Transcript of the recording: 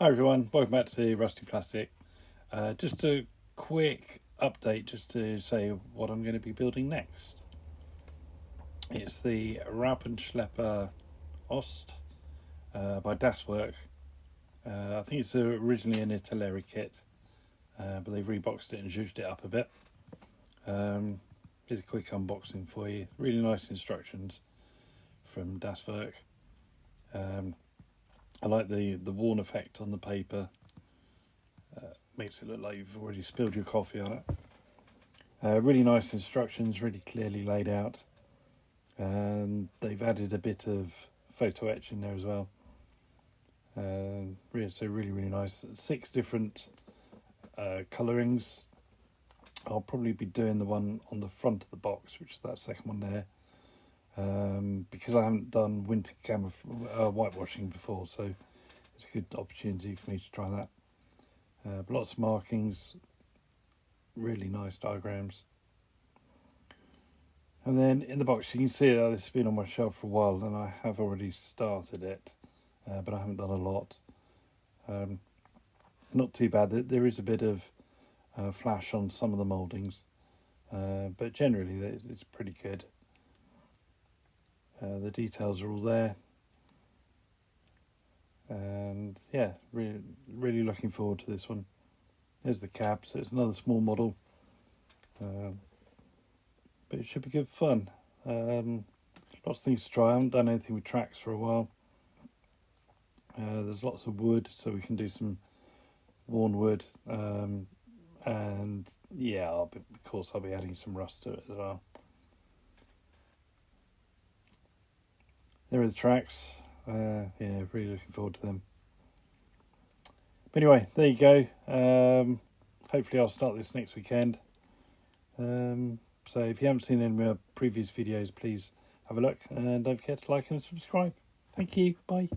Hi everyone, welcome back to Rusty Plastic. Just a quick update just to say what I'm going to be building next. It's the Schlepper Ost by Werk. I think it's originally an Italeri kit, but they've reboxed it and zhuzhed it up a bit. Here's a quick unboxing for you. Really nice instructions from Werk. I like the worn effect on the paper. Makes it look like you've already spilled your coffee on it. Really nice instructions, really clearly laid out. And they've added a bit of photo etch in there as well. So really nice. 6 different colourings. I'll probably be doing the one on the front of the box, which is that second one there. Because I haven't done winter whitewashing before, so it's a good opportunity for me to try that. But lots of markings, really nice diagrams. And then in the box you can see that this has been on my shelf for a while, and I have already started it, but I haven't done a lot. Not too bad. There is a bit of flash on some of the mouldings, but generally it's pretty good. The details are all there, and yeah, really looking forward to this one. There's the cab, so it's another small model, but it should be good fun. Lots of things to try. I haven't done anything with tracks for a while. There's lots of wood, so we can do some worn wood, and yeah, of course I'll be adding some rust to it as well. There are the tracks. Yeah, really looking forward to them. But anyway, there you go. Hopefully I'll start this next weekend. So if you haven't seen any of my previous videos, please have a look, and don't forget to like and subscribe. Thank you. Bye.